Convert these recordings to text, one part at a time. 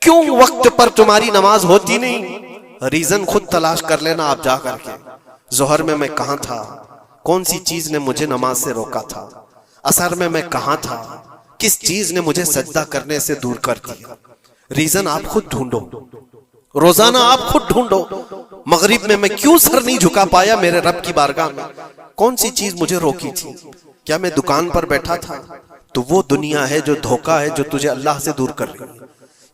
کیوں وقت پر تمہاری نماز ہوتی نہیں؟ ریزن خود تلاش کر لینا آپ جا کر کے. ظہر میں کہاں تھا؟ کون سی چیز نے مجھے نماز سے روکا تھا؟ عصر میں کہاں تھا؟ کس چیز نے مجھے سجدہ کرنے سے دور کر دیا؟ ریزن آپ خود ڈھونڈو، روزانہ آپ خود ڈھونڈو. مغرب میں کیوں سر نہیں جھکا پایا میرے رب کی بارگاہ میں؟ کون سی چیز مجھے روکی تھی؟ کیا میں دکان پر بیٹھا تھا؟ تو وہ دنیا ہے جو دھوکہ ہے، جو تجھے اللہ سے دور کر رہی ہے.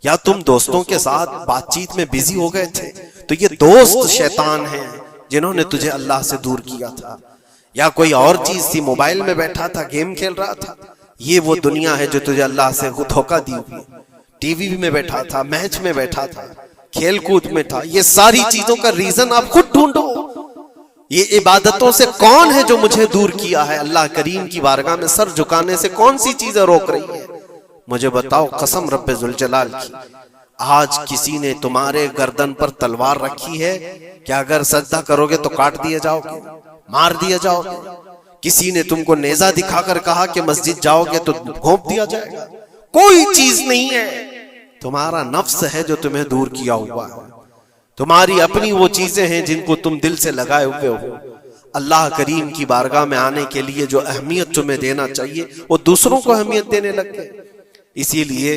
یا تم دوستوں کے ساتھ بات چیت میں بزی ہو گئے تھے تو یہ دوست شیطان ہیں جنہوں نے تجھے اللہ سے دور کیا تھا. یا کوئی اور چیز تھی، موبائل میں بیٹھا تھا، گیم کھیل رہا تھا، یہ وہ دنیا ہے جو تجھے اللہ سے دھوکہ دی ہوئی. ٹی وی میں بیٹھا تھا، میچ میں بیٹھا تھا، کھیل کود میں تھا. یہ ساری چیزوں کا ریزن آپ خود ڈھونڈو. یہ عبادتوں سے کون ہے جو مجھے دور کیا ہے؟ اللہ کریم کی بارگاہ میں سر جھکانے سے کون سی چیزیں روک رہی ہیں؟ مجھے بتاؤ قسم رب ذوالجلال کی. آج کسی نے تمہارے گردن پر تلوار رکھی ہے کہ اگر سجدہ کرو گے تو کاٹ دیے جاؤ گے، مار دیے جاؤ گے. کسی نے تم کو نیزہ دکھا کر کہا کہ مسجد جاؤ گے تو گھونپ دیا جائے گا. کوئی چیز نہیں ہے. تمہارا نفس ہے جو تمہیں دور کیا ہوا ہے. تمہاری اپنی وہ چیزیں ہیں جن کو تم دل سے لگائے ہوئے ہو. اللہ کریم کی بارگاہ میں آنے کے لیے جو اہمیت تمہیں دینا چاہیے وہ دوسروں کو اہمیت دینے لگ گئے. اسی لیے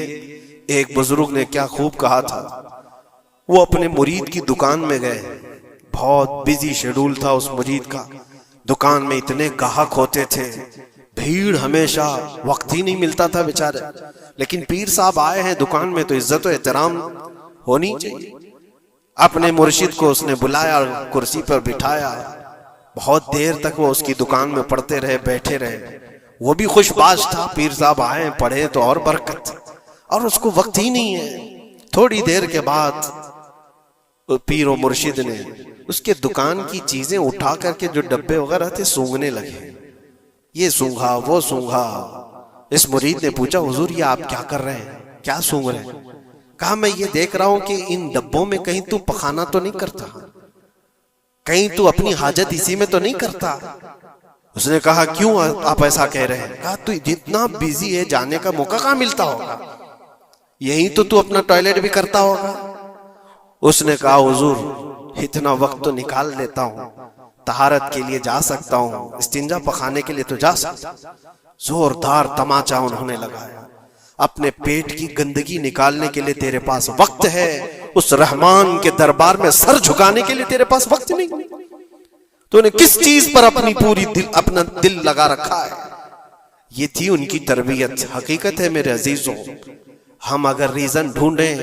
ایک بزرگ نے کیا خوب کہا تھا. وہ اپنے مرید کی دکان میں گئے، بہت بزی شیڈول تھا اس مرید کا. دکان میں اتنے گاہک ہوتے تھے، بھیڑ ہمیشہ، وقت ہی نہیں ملتا تھا بیچارے. لیکن پیر صاحب آئے ہیں دکان میں تو عزت و احترام ہونی چاہیے. اپنے مرشد کو اس نے بلایا اور کرسی پر بٹھایا. بہت دیر تک وہ اس کی دکان میں پڑھتے رہے، بیٹھے رہے. وہ بھی خوش باش تھا، پیر صاحب آئے ہیں، پڑھے تو اور برکت، اور اس کو وقت ہی نہیں ہے. تھوڑی دیر کے بعد پیر و مرشد نے اس کے دکان کی چیزیں اٹھا کر کے جو ڈبے وغیرہ تھے سونگنے لگے. یہ سونگا، وہ سونگا. اس مرید نے پوچھا حضور یہ آپ کیا کر رہے ہیں، کیا سونگ رہے ہیں؟ کہا میں یہ دیکھ رہا ہوں کہ ان ڈبوں میں کہیں تو پخانا تو نہیں کرتا، کہیں تو اپنی حاجت اسی میں تو نہیں کرتا. اس نے کہا کیوں آپ ایسا کہہ رہے ہیں؟ کہا تو جتنا بیزی ہے جانے کا موقع کہاں ملتا ہوگا، یہیں تو اپنا ٹوائلٹ بھی کرتا ہوگا. اس نے کہا حضور اتنا وقت تو نکال لیتا ہوں، طہارت کے لیے جا سکتا ہوں، استنجا پخانے کے لیے تو جا سکتا ہوں. زوردار تماچا انہوں نے لگایا. اپنے پیٹ کی گندگی نکالنے کے لیے تیرے پاس وقت ہے، اس رحمان کے دربار میں سر جھکانے کے لیے تیرے پاس وقت نہیں. تو نے کس چیز پر اپنا دل لگا رکھا ہے؟ یہ تھی ان کی تربیت. حقیقت ہے میرے عزیزوں، ہم اگر ریزن ڈھونڈیں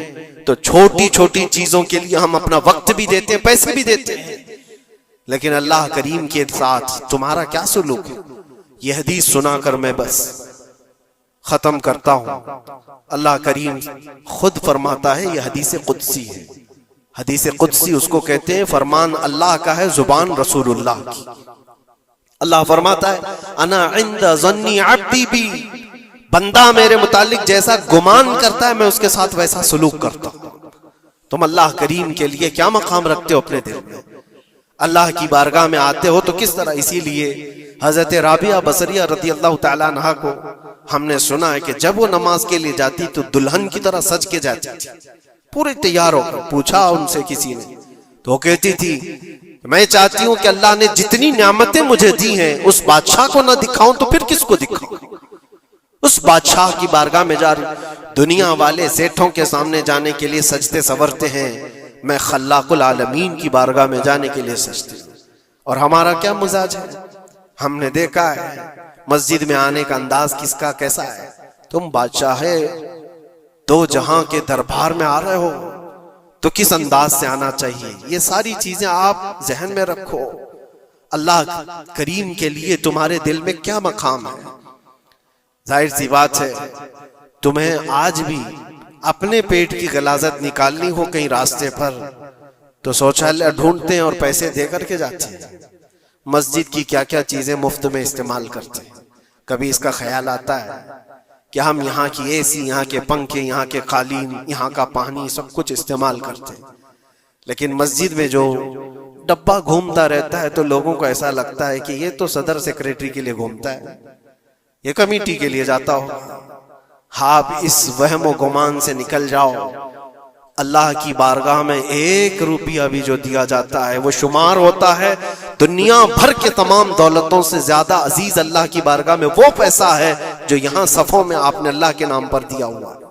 تو چھوٹی چھوٹی چیزوں کے لیے ہم اپنا وقت بھی دیتے ہیں، پیسے بھی دیتے ہیں. لیکن اللہ کریم کے ساتھ تمہارا کیا سلوک ہے؟ یہ حدیث سنا کر میں بس ختم کرتا ہوں. اللہ کریم خود فرماتا ہے، یہ حدیث قدسی ہے. حدیث قدسی اس کو کہتے ہیں فرمان اللہ کا ہے، زبان رسول اللہ کی. اللہ فرماتا ہے انا عند ظن عبدی بی، بندہ میرے متعلق جیسا گمان کرتا ہے میں اس کے ساتھ ویسا سلوک کرتا ہوں. تم اللہ کریم کے لیے کیا مقام رکھتے ہو اپنے دل میں؟ اللہ کی بارگاہ میں آتے ہو تو کس طرح؟ اسی لیے حضرت رابعہ بصریہ رضی اللہ تعالیٰ عنہا کو ہم نے سنا ہے کہ جب وہ نماز کے لیے جاتی تو دلہن کی طرح سج کے جاتی تھی، پورے تیار ہو کر. پوچھا ان سے کسی نے تو وہ کہتی تھی میں چاہتی ہوں کہ اللہ نے جتنی نعمتیں مجھے دی ہیں اس بادشاہ کو نہ دکھاؤں تو پھر کس کو دکھاؤں؟ اس بادشاہ کی بارگاہ میں جا رہی. دنیا والے سیٹھوں کے سامنے جانے کے لیے سجدے سورتے ہیں، میں خلاق العالمین کی بارگاہ میں جانے کے لیے سجدے. اور ہمارا کیا مزاج ہے؟ ہم نے دیکھا ہے مسجد میں آنے کا انداز کس کا کیسا ہے. تم بادشاہ دو جہاں کے دربار میں آ رہے ہو تو کس انداز سے آنا چاہیے؟ یہ ساری چیزیں آپ ذہن میں رکھو. اللہ کریم کے لیے تمہارے دل میں کیا مقام ہے؟ ظاہر سی بات ہے تمہیں آج بھی اپنے پیٹ کی غلاظت نکالنی ہو کہیں راستے پر تو شوچالیہ ڈھونڈتے ہیں اور پیسے دے کر کے جاتے ہیں. مسجد کی کیا کیا چیزیں مفت میں استعمال کرتے ہیں. کبھی اس کا خیال آتا ہے کہ ہم یہاں کی اے سی، یہاں کے پنکھے، یہاں کے قالین، یہاں کا پانی سب کچھ استعمال کرتے ہیں، لیکن مسجد میں جو ڈبہ گھومتا رہتا ہے تو لوگوں کو ایسا لگتا ہے کہ یہ تو صدر سیکریٹری کے لیے گھومتا ہے، یہ کمیٹی کے لیے جاتا ہو. آپ اس وہم و گمان سے نکل جاؤ اللہ کی بارگاہ میں 1 روپیہ بھی جو دیا جاتا ہے وہ شمار ہوتا ہے دنیا بھر کے تمام دولتوں سے زیادہ عزیز اللہ کی بارگاہ میں وہ پیسہ ہے جو یہاں صفوں میں آپ نے اللہ کے نام پر دیا ہوا ہے۔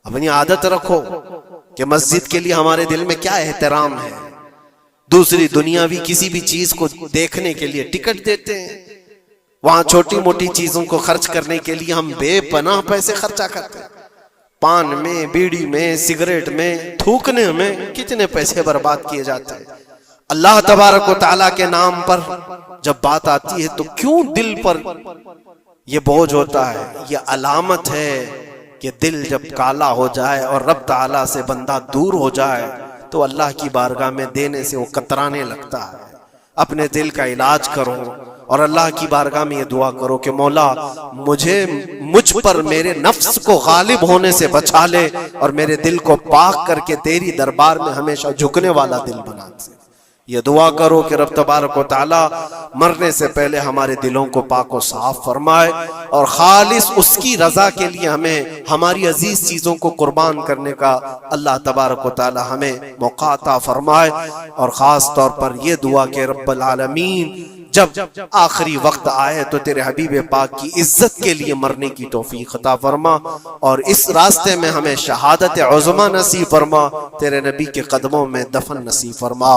اپنی عادت رکھو کہ مسجد کے لیے ہمارے دل میں کیا احترام ہے، دوسری دنیاوی کسی بھی چیز کو دیکھنے کے لیے ٹکٹ دیتے ہیں، وہاں چھوٹی موٹی چیزوں کو خرچ کرنے کے لیے ہم بے پناہ پیسے خرچہ کرتے ہیں، پان میں، بیڑی میں، سگریٹ میں، تھوکنے میں کتنے پیسے برباد کیے جاتے ہیں۔ اللہ تبارک و تعالیٰ کے نام پر جب بات آتی ہے تو کیوں دل پر یہ بوجھ ہوتا ہے؟ یہ علامت ہے کہ دل جب کالا ہو جائے اور رب تعالیٰ سے بندہ دور ہو جائے تو اللہ کی بارگاہ میں دینے سے وہ کترانے لگتا ہے۔ اپنے دل کا علاج کرو اور اللہ کی بارگاہ میں یہ دعا کرو کہ مولا مجھ پر میرے نفس کو غالب ہونے سے بچا لے اور میرے دل کو پاک کر کے تیری دربار میں ہمیشہ جھکنے والا دل بنا دے۔ یہ دعا کرو کہ رب تبارک و تعالی مرنے سے پہلے ہمارے دلوں کو پاک و صاف فرمائے اور خالص اس کی رضا کے لیے ہمیں ہماری عزیز چیزوں کو قربان کرنے کا اللہ تبارک و تعالی ہمیں موقع عطا فرمائے۔ اور خاص طور پر یہ دعا کہ رب العالمین جب آخری وقت آئے تو تیرے حبیب پاک کی عزت کے لیے مرنے کی توفیق عطا فرما اور اس راستے میں ہمیں شہادت عظمی نصیب فرما، تیرے نبی کے قدموں میں دفن نصیب فرما۔